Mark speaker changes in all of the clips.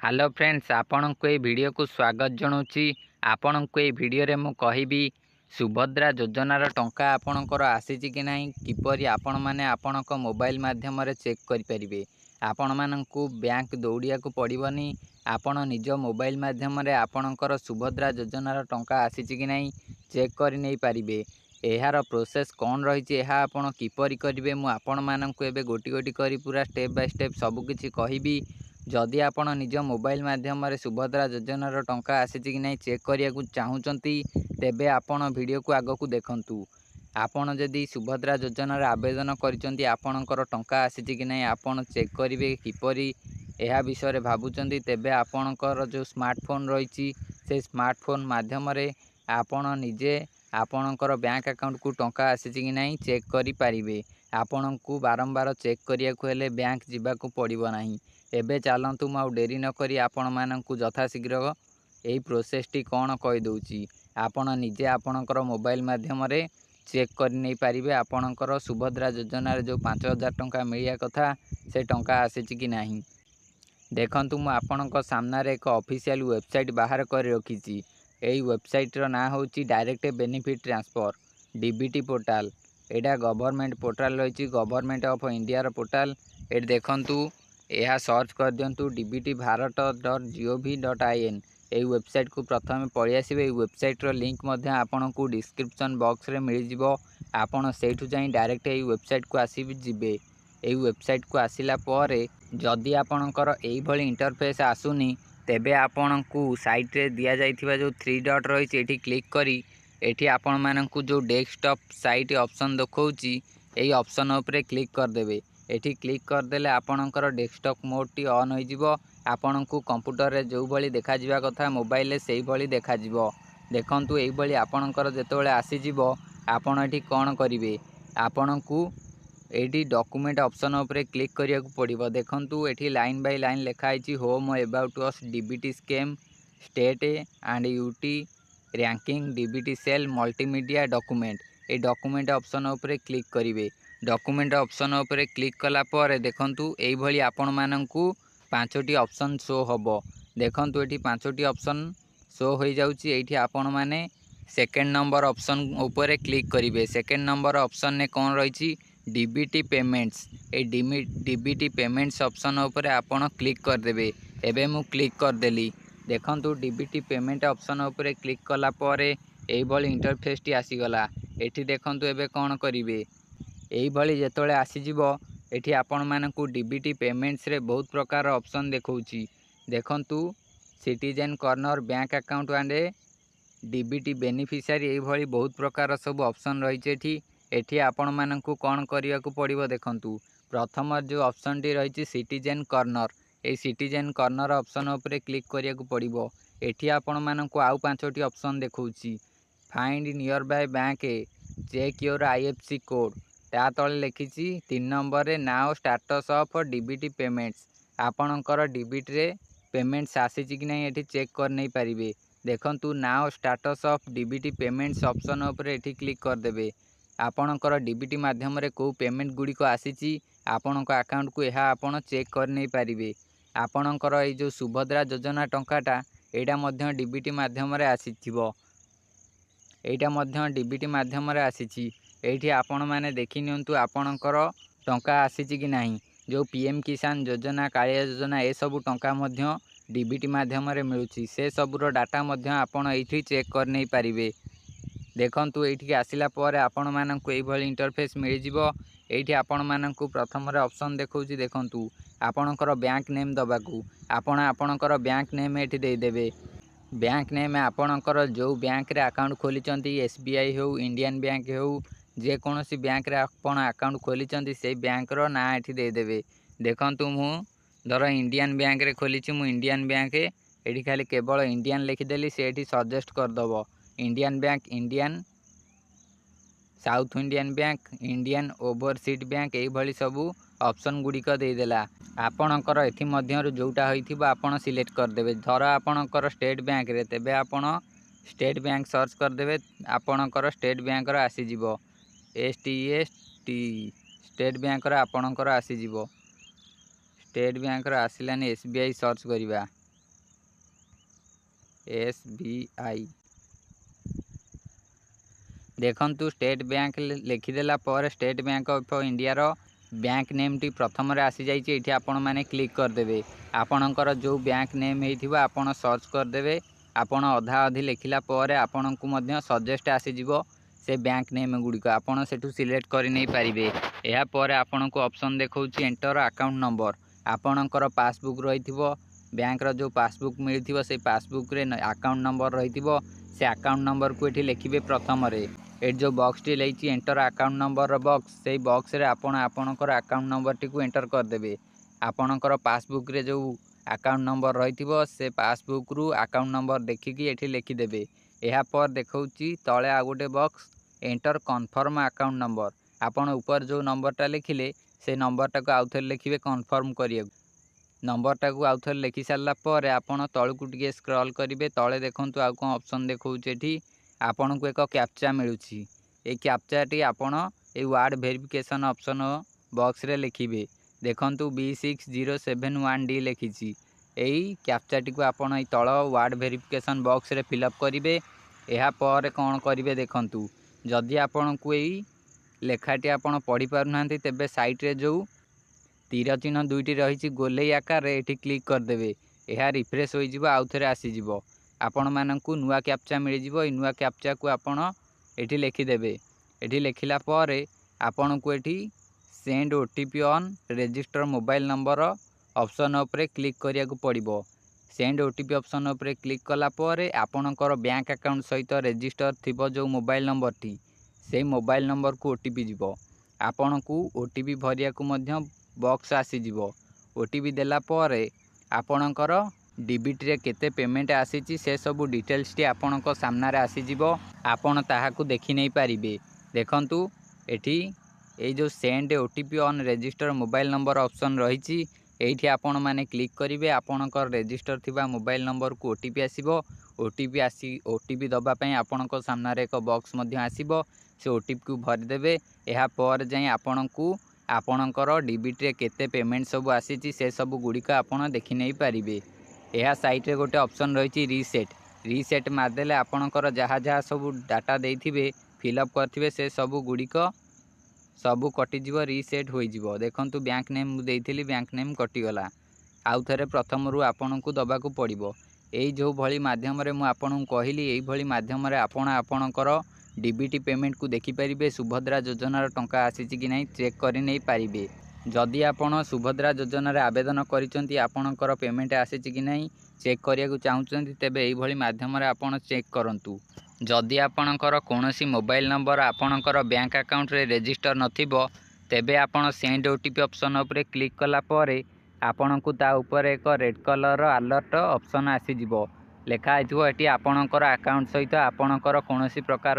Speaker 1: Hello friends, आपण को ये वीडियो को स्वागत जनाऊँगी। आपण को ये वीडियो रे मु कहिबी सुभद्रा योजनार टंका आपणकर आसीची कि नहीं, किपरि आपण माने आपणक मोबाइल माध्यम रे चेक करि परिबे। आपण माननकु बैंक दौड़िया को पड़िबनी। आपण निज मोबाइल माध्यम रे आपणकर सुभद्रा योजनार टंका आसीची कि नहीं चेक करि नै पारिबे। एहार प्रोसेस कौन रही है, आपण किपरि करिवे, मु आपण माननकु एबे गोटी गोटी करी पूरा स्टेप बाय स्टेप सब किछि कहिबी। जदि आपण निज मोबाइल माध्यम रे सुभद्रा योजनार टंका आसीची कि नहीं चेक करिया चाहूँचंती, तेबे आपण वीडियो को आग को देखंतु। आपण जदि सुभद्रा योजनार आवेदन करिसंती, आपणकर टंका आसीची कि नहीं आपण चेक करिवे किपरि एहा विषय रे भाबुचंती, तेबे आपणकर जो स्मार्टफोन रही से स्मार्टफोन माध्यम रे आपण निजे आपणकर बैंक अकाउंट को टंका आसीची कि नहीं चेक करि पारिबे। आपणकु बारंबार चेक करिया को हेले बैंक जिबा को पड़िबो नाही। एबे चलतु मु डेरी न करी आपण माननकु यथाशीघ्र यही प्रोसेसटी कौन कही दउची। आपण निजे आपणकर मोबाइल माध्यम रे चेक कर नहीं पारिबे आपणकर सुभद्रा योजना जो 5000 टंका मिलिया कथा से टंका आसीची कि नहीं। देखंतु मु आपणक सामने एक ऑफिशियल वेबसाइट बाहर कर रखी। यही वेबसाइट रो ना होची direct benefit transfer DBT portal. एटा गवर्नमेंट पोर्टाल रही, गवर्नमेंट ऑफ इंडिया रो पोर्टाल। ए देखंतु यह सर्च कर दिंतु dbtbharat.gov.in। यही वेबसाइट को प्रथम पलि आसबे। वेबसाइट रो लिंक मध्य आपन को डिस्क्रिप्शन बॉक्स रे मिल जिवो। आपन सेठु जाई डायरेक्ट यही वेबसाइट को आसी जिबे। यही वेबसाइट को आसिला परे जदि आपणकर एही भली इंटरफेस आसुनी, तेबे आपन को साइट रे दिया जाइथिबा जो 3 डॉट रही एठी क्लिक करी एठी आपण माननकु जो डेस्कटॉप साइट ऑप्शन देखौची एही ऑप्शन ऊपर क्लिक कर देबे। एठी क्लिक करदेले आपणकर डेस्कटॉप मोड ऑन हो। आपण को कंप्यूटर रे जो भली देखा जिबा कथा मोबाइल रे सेही भली देखा जिवो। देखंतु एही भली आपणकर जेतेबेले आसी जिवो, आपण एठी कोन करिवे, आपण को एठी डॉक्यूमेंट ऑप्शन ऊपर क्लिक करिया को पड़िबो। देखंतु एठी लाइन बाय लाइन लिखा आइछि home about us DBT scheme state and UT ranking DBT cell multimedia document. ए डॉक्यूमेंट ऑप्शन ऊपर क्लिक करिवे। डॉक्यूमेंट ऑप्शन ऊपर क्लिक कला पर देखंतु एही भली आपण माननकु 5टी ऑप्शन शो हबो। देखंतु एठी 5टी ऑप्शन शो हो जाउची। एठी आपण माने सेकंड नंबर ऑप्शन ऊपर क्लिक करिवे। सेकंड नंबर ऑप्शन ने कोन रहिछि डीबीटी पेमेंट्स। ए डीबीटी पेमेंट्स ऑप्शन ऊपर आपण क्लिक कर देबे। एबे मु क्लिक कर देली। देखंतु डीबीटी पेमेंट ऑप्शन ऊपर क्लिक कला परे एही भली इंटरफेस टी आसी गला। एठी देखंतु एबे कोन करिवे, एही भली जेतोले आसी जिवो एठी आपण मानकु डीबीटी पेमेंट्स रे बहुत प्रकार ऑप्शन देखौची। देखंतु citizen corner bank account and DBT beneficiary एही भली बहुत प्रकार सब ऑप्शन रही एठी। एठी आपण मानकु कोन करिया को पड़िबो। देखंतु प्रथम जो ऑप्शन टी रही सिटीजन कॉर्नर, ए सिटीजन कॉर्नर ऑप्शन ऊपर क्लिक करिया को पड़िबो। एठी आपण मानकु आउ 5टी ऑप्शन देखौची। Find nearby bank, check your IFC code, ता तले लिखिछि 3 नंबर रे now status of DBT payments. आपणकर डीबीटी रे पेमेंट्स आसीछि कि नहीं एठी चेक कर नै परिबे। देखंतु now status of DBT payments option ऊपर एठी क्लिक कर देबे। आपणकर डीबीटी माध्यम रे को पेमेंट गुडी को आसीछि आपणक अकाउंट को एहा आपण चेक कर नै परिबे। आपणकर ए जो सुभद्रा योजना टंकाटा एटा मध्य डीबीटी माध्यम रे आसीथिबो। एटा मध्य डीबीटी माध्यम रे आसीछि। एठी आपण माने देखि नियंतु आपणकर टंका आसीछि कि नाही। जो पीएम किसान योजना, कालिया योजना ए सब टंका मध्य डीबीटी माध्यम रे मिलुछि। से सबरो डाटा मध्य आपण एठी चेक कर नै परिबे। देखंतु एठी आसिला पर आपण माननकु एही भली इंटरफेस मिल जिवो। एठी आपण माननकु प्रथम रे ऑप्शन देखौछि। देखंतु आपणकर बैंक नेम दबाकू आपण आपणकर बैंक नेम एठी दे देबे। बैंक नेम आपणकर जो बैंक रे अकाउंट खोलिचंती, एसबीआई हो, इंडियन बैंक हो, जे कोनोसी बैंक रे आपण अकाउंट खोलिचंती से बैंक रो ना एठी दे देबे। देखंतु मु धर इंडियन बैंक रे खोलिछि, मु इंडियन बैंक एठी खाली केवल इंडियन लिखि देली, से एठी सजेस्ट कर दबो Indian bank, Indian south Indian bank, Indian overseas bank, एही भली सबू ऑप्शन गुडी को दे देला। आपणकर एथि मध्यरु जोटा होइथिबो आपण सिलेक्ट कर देबे। धर आपणकर स्टेट बैंक रे, तेबे आपण स्टेट बैंक सर्च कर देबे। आपणकर स्टेट बैंक रो आसी जिवो एसटीएसटी। स्टेट बैंक रो आपणकर आसी जिवो। स्टेट बैंक रो आसिलानी एसबीआई सर्च करिबा। SBI देखंतु स्टेट बैंक लिखिदेला पर स्टेट बैंक ऑफ इंडिया रो बैंक नेम टी प्रथम रे आसी जाइए। ये आपण मैंने क्लिक करदे आपणकर जो बैंक नेम हो आपण सर्च करदे आपण अधा अधि लिखला पर आपण को मध्य सजेस्ट आसीजिवो से बैंक नेम गुड़िक आपड़ से सिलेक्ट कर नहीं पारे। यापर आपण को ऑप्शन देखा एंटर अकाउंट नंबर आपणकर पासबुक रही बैंक रो जो पासबुक मिली से पासबुक रे अकाउंट नंबर रही से अकाउंट नंबर को ये लिखे प्रथम ये जो बॉक्स टी लेची एंटर अकाउंट नंबर बॉक्स से बॉक्स रे आपणकर अकाउंट नंबर टी को एंटर करदे आपणकर पासबुक रे जो अकाउंट नंबर रही से पासबुक रु अकाउंट नंबर देखिकी ये लिखिदेवे। यापर देखा तले आ गोटे box enter confirm account number आपन ऊपर जो नंबरटा लिखिले से नंबरटा को आउ थे लिखिए कन्फर्म करिए नंबरटा को आउ थे लिखि सारा पर आपन तल को टिके स्क्रॉल करेंगे तले देखूँ आउ कौन ऑप्शन देखा आपन को एक कैप्चा मिलूँ ये कैप्चाटी आपन ये वार्ड वेरिफिकेशन ऑप्शन बॉक्स रे लिखिए देखूँ B6071D लिखी यही कैप्चाटी को आपन ये तल वार्ड वेरिफिकेशन बॉक्स रे फिलअप करेंगे। यापर कौन करेंगे देखूँ जदि आपण को यही लेखाटी आपड़ पढ़ी पारना तेबे साइट रे जो तीर चिन्ह दुईटी रही गोले आकार ये क्लिक करदे यह रिफ्रेश हो आउ थे आसीज आपण मानू नुआ कैप्चा मिल नुआ कैप्चा को आपड़ ये लिखिदेवे ये लिखला पर आपण को ये send OTP on register mobile number option उपरे क्लिक करिया को पड़िबो। सेंड OTP ऑप्शन उपरे क्लिक कला पर आपणकर बैंक अकाउंट सहित रजिस्टर थिबो जो मोबाइल नंबर टी से मोबाइल नंबर को OTP जीवो आपन को OTP भरिया को मध्य बॉक्स आसीजिवो। OTP देला पर आपणकर डीबीटी रे केते पेमेंट आसीची से सब डिटेल्स टी आपणक सामना रे आसीजिवो आपण ताहाकू देखि नहीं पारिबे। देखंतु एठी ए जो send OTP on register mobile number option रही ये आपण मैंने क्लिक करेंगे आपणकर रजिस्टर थिबा मोबाइल नंबर को OTP आसीबो OTP दबापाई आपणक सामना रे एक बॉक्स मध्य आसीबो से OTP को भरिदेवे। या पर जाई आपण को आपणकर डीबीटी रे केते पेमेंट सब आसीची से सब गुड़िक आपण देखि नहीं पारिबे। यह साइट रे गोटे ऑप्शन रही रीसेट मारदेले आपणकर जहाँ जहाँ सब डाटा देथिबे फिलअप करथिबे से सब गुड़िक सबू कटिଯିव रीसेट हो देखंतु बैंक नेम देइथिली बैंक नेम कटिगला आउ थे प्रथम रु आपन को दबा को पड़ो। यही जो भली माध्यम रे मु आपन को कहली यही भली माध्यम रे आपण आपणकर डीबीटी पेमेंट को देखिपारे सुभद्रा योजनार टंका आसीची कि नहीं चेक कर नहीं पारिबे। जदि आपण सुभद्रा योजन आवेदन करिसेंती आपणकर पेमेंट आसीची कि नहीं चेक करिया को चाहूचंती तेबे एही भली माध्यम रे आपण चेक करंतु। जदि आपणकर कौनसी मोबाइल नंबर आपणकर बैंक अकाउंट रे रजिस्टर नथिबो तेबे आपण सेंड OTP ऑप्शन उपरे क्लिक कला पर आपण को ता ऊपर एक रेड कलर अलर्ट ऑप्शन आसीजिवो लेखा आइथिबो एटी आपणकर अकाउंट सहित आपणकर कौनसी प्रकार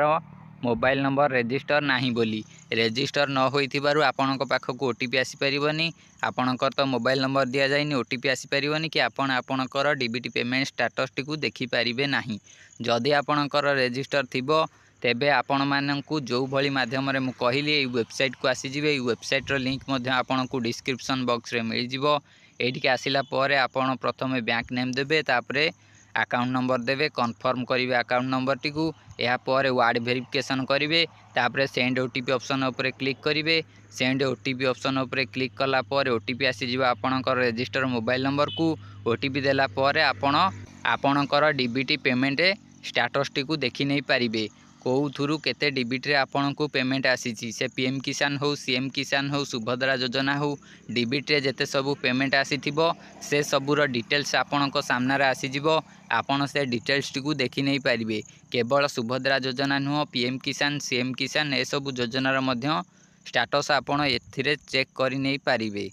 Speaker 1: मोबाइल नंबर रजिस्टर नाही बोली रजिस्टर न होइथिबारु आपणक पाखक OTP आसी परिबनी आपणकर तो मोबाइल नंबर दिया जाइनी OTP आसी परिबनी कि आपण आपणकर डीबीटी पेमेंट स्टेटस टी को देखि पारिबे नाही। जदि आपणकर रजिस्टर थिबो तेबे आपण माननकु जो भली माध्यम रे मु कहली ए वेबसाइट को आसीजिबे। ए वेबसाइट रो लिंक मध्ये आपणकु डिस्क्रिप्शन बॉक्स रे मिल जिवो। एटिके आसिला परे आपण प्रथमे बैंक नेम देबे तापरे अकाउंट नंबर देवे कन्फर्म करेंगे अकाउंट नंबर टी को या पर वार्ड वेरिफिकेशन करेंगे तापरे सेंड OTP ऑप्शन उपरे क्लिक करेंगे। सेंड OTP ऑप्शन उपरे क्लिक कला पर OTP आसीजिबा आपणकर रजिस्टर मोबाइल नंबर को OTP देला पर आपणकर डीबीटी पेमेंट स्टेटस टी को देखि नहीं पारिबे कौ थुरु केते डीबीटी रे आपण को पेमेंट आसीची से PM किसान हो CM किसान हो सुभद्रा योजना हो डीबीटी रे जेते सबू पेमेंट आसीथिबो से सबूर डिटेल्स आपणक सामना रे आसीजिवो आपण से डिटेल्स टी को देखि नहीं पारिबे। केवल सुभद्रा योजना नुह PM किसान CM किसान ए सबू योजनार मध्य स्टेटस आपण एथिरे चेक करि नहीं पारिबे।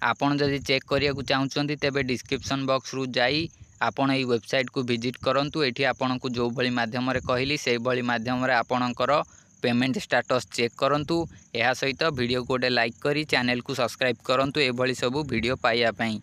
Speaker 1: आपण जदि चेक करिया को चाहूचंती तेबे डिस्क्रिप्शन बॉक्स रु जाई आपण এই वेबसाइट को विजिट करंतु। एठी आपण को जो भली माध्यम रे कहली से भली माध्यम रे आपणकर पेमेंट स्टेटस चेक करंतु। एहा सहित वीडियो को गोटे लाइक करी चैनल को सब्सक्राइब करंतु ए भली सब वीडियो पाइया पई।